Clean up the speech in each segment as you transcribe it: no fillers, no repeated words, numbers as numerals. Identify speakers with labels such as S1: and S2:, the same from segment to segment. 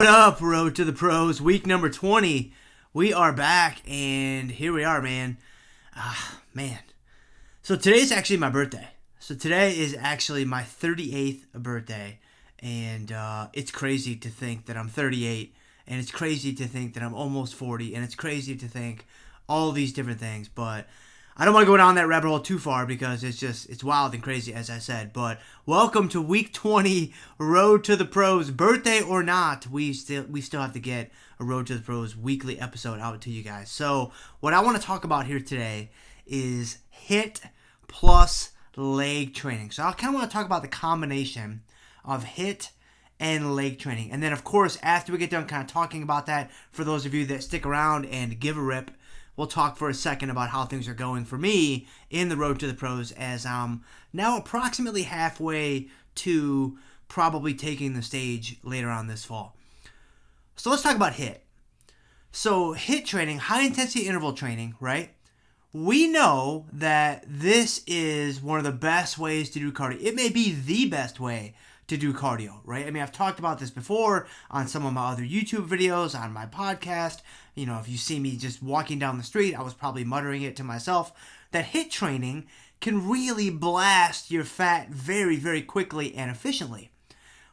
S1: What up, Road to the Pros, week number 20. We are back, and here we are, man. So today's actually my birthday. So today is actually my 38th birthday, and it's crazy to think that I'm 38, and it's crazy to think that I'm almost 40, and it's crazy to think all these different things, but I don't want to go down that rabbit hole too far because it's wild and crazy, as I said. But welcome to week 20, Road to the Pros. Birthday or not, we still have to get a Road to the Pros weekly episode out to you guys. So what I want to talk about here today is HIIT plus leg training. So I kind of want to talk about the combination of HIIT and leg training. And then, of course, after we get done kind of talking about that, for those of you that stick around and give a rip, we'll talk for a second about how things are going for me in the Road to the Pros, as I'm now approximately halfway to probably taking the stage later on this fall. So let's talk about HIIT. So HIIT training, high intensity interval training, right? We know that this is one of the best ways to do cardio. It may be the best way to do cardio, right? I mean, I've talked about this before on some of my other YouTube videos, on my podcast. You know, if you see me just walking down the street, I was probably muttering it to myself, that HIIT training can really blast your fat very, very quickly and efficiently.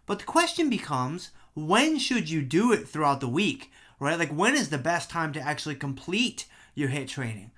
S1: But the question becomes, when should you do it throughout the week, right? Like, when is the best time to actually complete your HIIT training?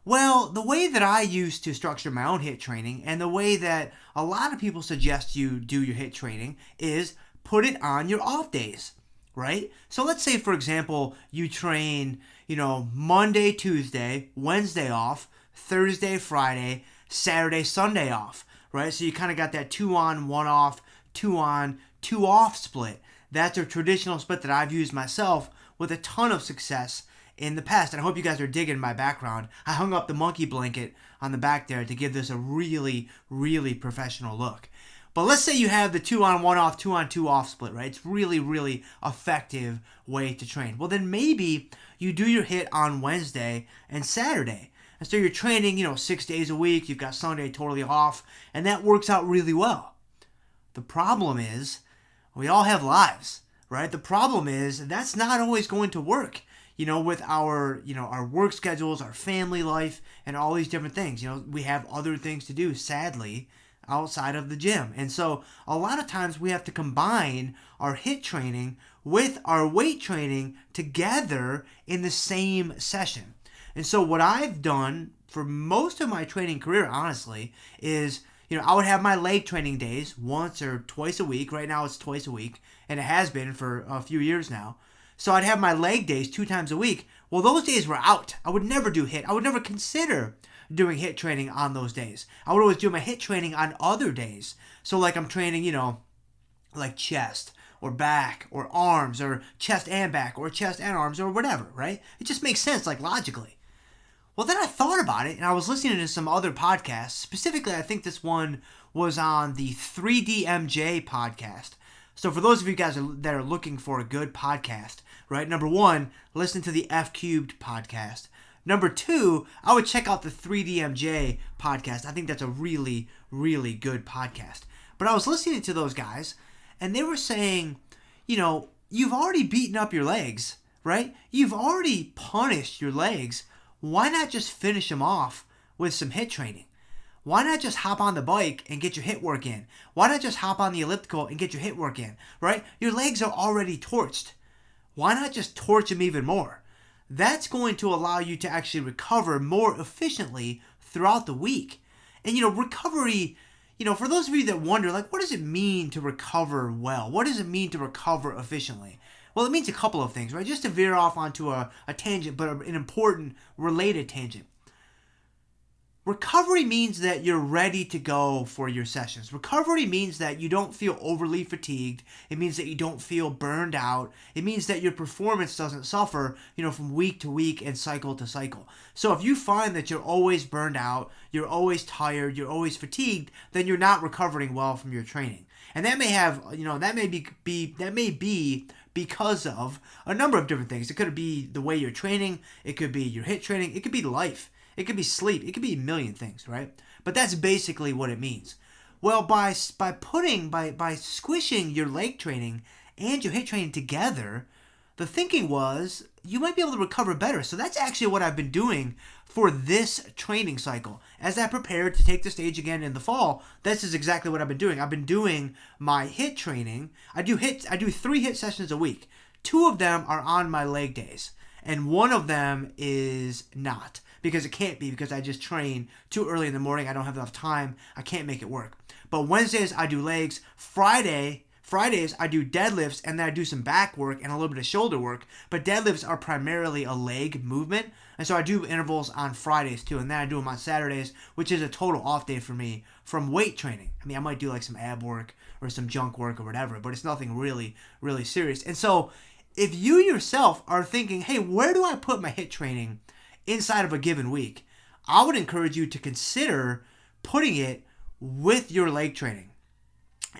S1: Well, the way that I used to structure my own HIIT training, and the way that a lot of people suggest you do your HIIT training, is put it on your off days, right? So let's say, for example, you train, Monday, Tuesday, Wednesday off, Thursday, Friday, Saturday, Sunday off, right? So you kind of got that 2 on, 1 off, 2 on, 2 off split. That's a traditional split that I've used myself with a ton of success in the past, and I hope you guys are digging my background. I hung up the monkey blanket on the back there to give this a really, really professional look. But let's say you have the 2 on, 1 off, 2 on, 2 off split, right? It's really, really effective way to train. Well, then maybe you do your HIIT on Wednesday and Saturday. And so you're training, 6 days a week. You've got Sunday totally off, and that works out really well. The problem is we all have lives, right? The problem is that's not always going to work. With our work schedules, our family life, and all these different things. We have other things to do, sadly, outside of the gym. And so a lot of times we have to combine our HIIT training with our weight training together in the same session. And so what I've done for most of my training career, honestly, is, I would have my leg training days once or twice a week. Right now it's twice a week, and it has been for a few years now. So I'd have my leg days 2 times a week. Well, those days were out. I would never do HIIT. I would never consider doing HIIT training on those days. I would always do my HIIT training on other days. So like I'm training, like chest or back or arms or chest and back or chest and arms or whatever, right? It just makes sense, like logically. Well, then I thought about it, and I was listening to some other podcasts. Specifically, I think this one was on the 3DMJ podcast. So for those of you guys that are looking for a good podcast, right? Number 1, listen to the F Cubed podcast. Number 2, I would check out the 3DMJ podcast. I think that's a really, really good podcast. But I was listening to those guys, and they were saying, you've already beaten up your legs, right? You've already punished your legs. Why not just finish them off with some HIIT training? Why not just hop on the bike and get your HIIT work in? Why not just hop on the elliptical and get your HIIT work in, right? Your legs are already torched. Why not just torch them even more? That's going to allow you to actually recover more efficiently throughout the week. And, recovery, for those of you that wonder, like, what does it mean to recover well? What does it mean to recover efficiently? Well, it means a couple of things, right? Just to veer off onto a tangent, but an important related tangent. Recovery means that you're ready to go for your sessions. Recovery means that you don't feel overly fatigued. It means that you don't feel burned out. It means that your performance doesn't suffer, from week to week and cycle to cycle. So if you find that you're always burned out, you're always tired, you're always fatigued, then you're not recovering well from your training. And that may have, that may be because of a number of different things. It could be the way you're training. It could be your HIIT training. It could be life. It could be sleep. It could be a million things, right? But that's basically what it means. Well, by squishing your leg training and your HIIT training together, the thinking was you might be able to recover better. So that's actually what I've been doing for this training cycle. As I prepare to take the stage again in the fall, this is exactly what I've been doing. I've been doing my HIIT training. I do 3 HIIT sessions a week. 2 of them are on my leg days, and 1 of them is not, because it can't be, because I just train too early in the morning. I don't have enough time. I can't make it work. But Wednesdays I do legs. Fridays I do deadlifts, and then I do some back work and a little bit of shoulder work. But deadlifts are primarily a leg movement, and so I do intervals on Fridays too, and then I do them on Saturdays, which is a total off day for me from weight training. I mean, I might do like some ab work or some junk work or whatever, but it's nothing really, really serious. And so if you yourself are thinking, hey, where do I put my HIIT training inside of a given week? I would encourage you to consider putting it with your leg training.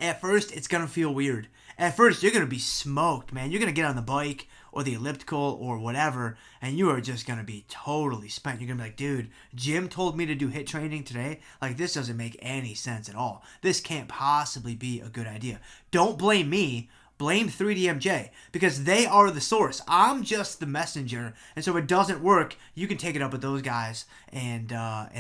S1: At first, it's going to feel weird. At first, you're going to be smoked, man. You're going to get on the bike or the elliptical or whatever, and you are just going to be totally spent. You're going to be like, dude, Jim told me to do HIIT training today. Like, this doesn't make any sense at all. This can't possibly be a good idea. Don't blame me. Blame 3DMJ, because they are the source. I'm just the messenger, and so if it doesn't work, you can take it up with those guys and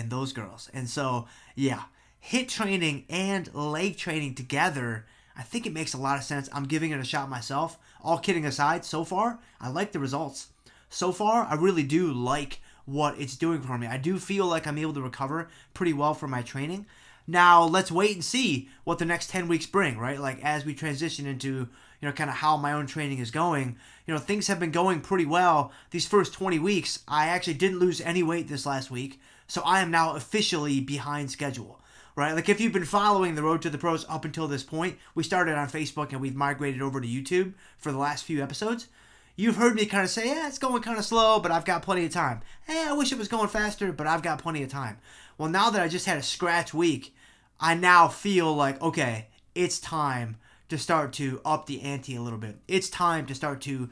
S1: those girls. And so, yeah, HIIT training and leg training together, I think it makes a lot of sense. I'm giving it a shot myself. All kidding aside, so far, I like the results. So far, I really do like what it's doing for me. I do feel like I'm able to recover pretty well from my training. Now, let's wait and see what the next 10 weeks bring, right? Like, as we transition into, kind of how my own training is going, things have been going pretty well. These first 20 weeks, I actually didn't lose any weight this last week, so I am now officially behind schedule, right? Like, if you've been following the Road to the Pros up until this point, we started on Facebook and we've migrated over to YouTube for the last few episodes. You've heard me kind of say, it's going kind of slow, but I've got plenty of time. I wish it was going faster, but I've got plenty of time. Well, now that I just had a scratch week, I now feel like, okay, it's time to start to up the ante a little bit. It's time to start to,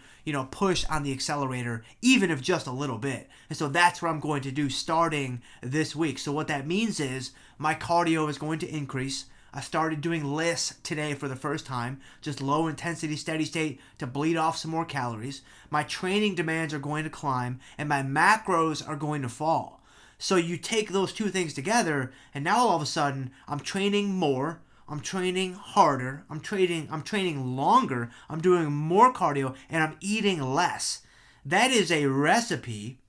S1: push on the accelerator, even if just a little bit. And so that's what I'm going to do starting this week. So what that means is my cardio is going to increase. I started doing LISS today for the first time, just low intensity, steady state to bleed off some more calories. My training demands are going to climb, and my macros are going to fall. So you take those two things together, and now all of a sudden, I'm training more, I'm training harder, I'm training longer, I'm doing more cardio, and I'm eating less. That is a recipe,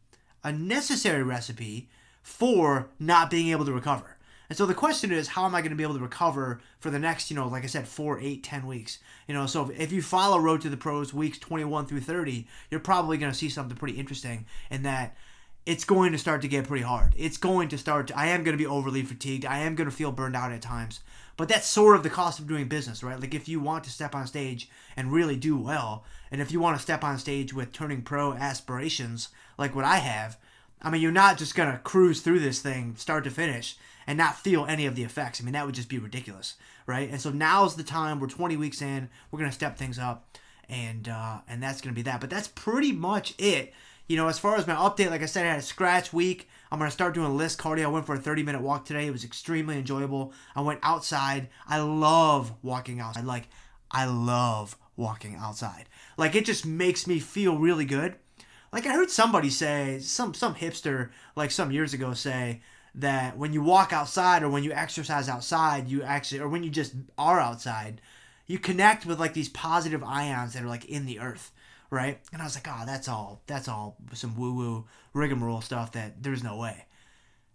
S1: a necessary recipe for not being able to recover. And so the question is, how am I going to be able to recover for the next, like I said, 4, 8, 10 weeks? So if you follow Road to the Pros weeks 21 through 30, you're probably going to see something pretty interesting in that it's going to start to get pretty hard. I am going to be overly fatigued. I am going to feel burned out at times. But that's sort of the cost of doing business, right? Like, if you want to step on stage and really do well, and if you want to step on stage with turning pro aspirations like what I have, I mean, you're not just going to cruise through this thing start to finish and not feel any of the effects. I mean, that would just be ridiculous, right? And so now's the time. We're 20 weeks in. We're going to step things up, and that's going to be that. But that's pretty much it. As far as my update, like I said, I had a scratch week. I'm going to start doing LISS cardio. I went for a 30-minute walk today. It was extremely enjoyable. I went outside. I love walking outside. I love walking outside. Like, it just makes me feel really good. Like, I heard somebody say, some hipster, like some years ago, say that when you walk outside or when you exercise outside, or when you just are outside, you connect with, like, these positive ions that are, like, in the earth. Right? And I was like, that's all some woo-woo rigmarole stuff that there's no way.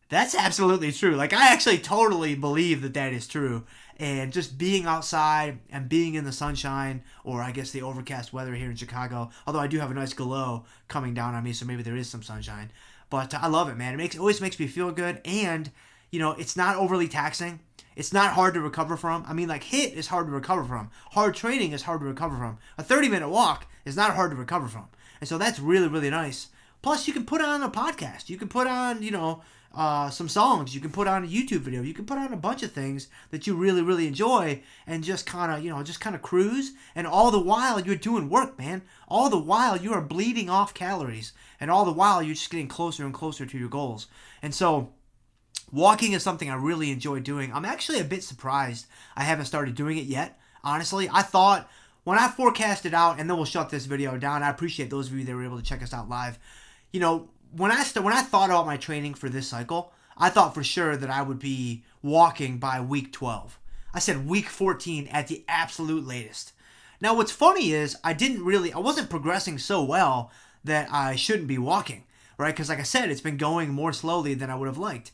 S1: That's absolutely true. Like, I actually totally believe that is true. And just being outside and being in the sunshine, or I guess the overcast weather here in Chicago, although I do have a nice glow coming down on me, so maybe there is some sunshine. But I love it, man. It always makes me feel good, and, it's not overly taxing. It's not hard to recover from. I mean, like, HIIT is hard to recover from. Hard training is hard to recover from. A 30-minute walk is not hard to recover from. And so that's really, really nice. Plus, you can put on a podcast. You can put on, some songs. You can put on a YouTube video. You can put on a bunch of things that you really, really enjoy and just kind of cruise. And all the while, you're doing work, man. All the while, you are bleeding off calories. And all the while, you're just getting closer and closer to your goals. And so walking is something I really enjoy doing. I'm actually a bit surprised I haven't started doing it yet. Honestly, I thought when I forecasted out, and then we'll shut this video down. I appreciate those of you that were able to check us out live. You know, when I thought about my training for this cycle, I thought for sure that I would be walking by week 12. I said week 14 at the absolute latest. Now, what's funny is I wasn't progressing so well that I shouldn't be walking, right? Because like I said, it's been going more slowly than I would have liked.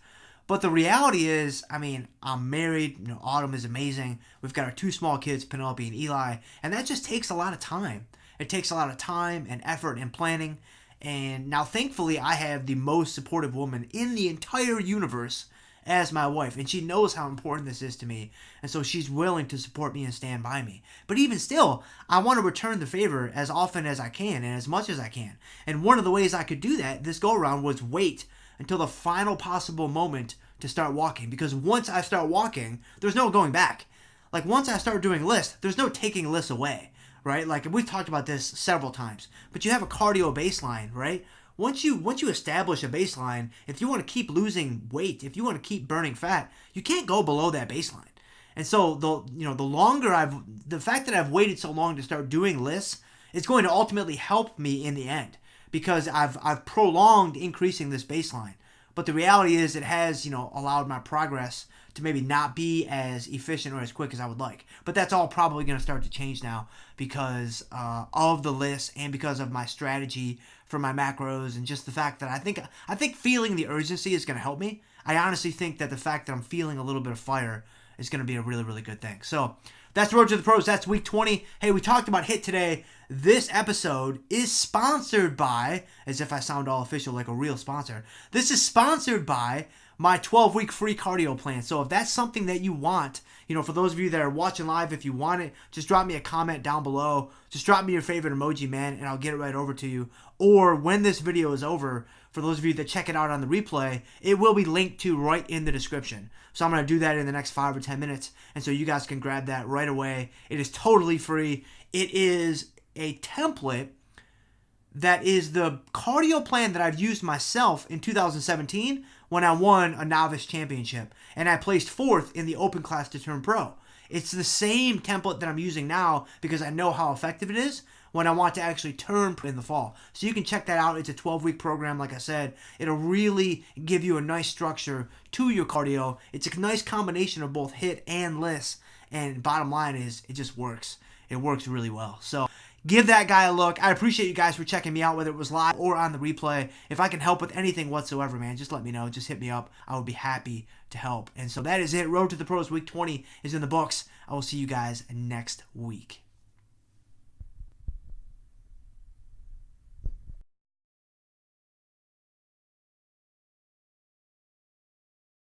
S1: But the reality is, I mean, I'm married. You know, Autumn is amazing. We've got our 2 small kids, Penelope and Eli, and that just takes a lot of time. It takes a lot of time and effort and planning. And now, thankfully, I have the most supportive woman in the entire universe as my wife, and she knows how important this is to me, and so she's willing to support me and stand by me. But even still, I want to return the favor as often as I can and as much as I can. And one of the ways I could do that this go around was wait until the final possible moment to start walking, because once I start walking, there's no going back. Like, once I start doing LISS, there's no taking LISS away, right? Like, we've talked about this several times, but you have a cardio baseline, right? Once you essablish a baseline, if you want to keep losing weight, if you want to keep burning fat, you can't go below that baseline. And so the fact that I've waited so long to start doing LISS is going to ultimately help me in the end, because I've prolonged increasing this baseline. But the reality is it has, allowed my progress to maybe not be as efficient or as quick as I would like. But that's all probably going to start to change now because of the LISS and because of my strategy for my macros, and just the fact that I think feeling the urgency is going to help me. I honestly think that the fact that I'm feeling a little bit of fire is going to be a really, really good thing. So that's Road to the Pros. That's week 20. Hey, we talked about HIIT today. This episode is sponsored by, as if I sound all official like a real sponsor, this is sponsored by my 12-week free cardio plan. So if that's something that you want, for those of you that are watching live, if you want it, just drop me a comment down below. Just drop me your favorite emoji, man, and I'll get it right over to you. Or when this video is over, for those of you that check it out on the replay, it will be linked to right in the description. So I'm going to do that in the next 5 or 10 minutes, and so you guys can grab that right away. It is totally free. It is a template that is the cardio plan that I've used myself in 2017 when I won a novice championship, and I placed 4th in the open class to turn pro. It's the same template that I'm using now because I know how effective it is when I want to actually turn in the fall. So you can check that out. It's a 12-week program, like I said. It'll really give you a nice structure to your cardio. It's a nice combination of both HIIT and LISS, and bottom line is it just works. It works really well. So give that guy a look. I appreciate you guys for checking me out, whether it was live or on the replay. If I can help with anything whatsoever, man, just let me know. Just hit me up. I would be happy to help. And so that is it. Road to the Pros Week 20 is in the books. I will see you guys next week.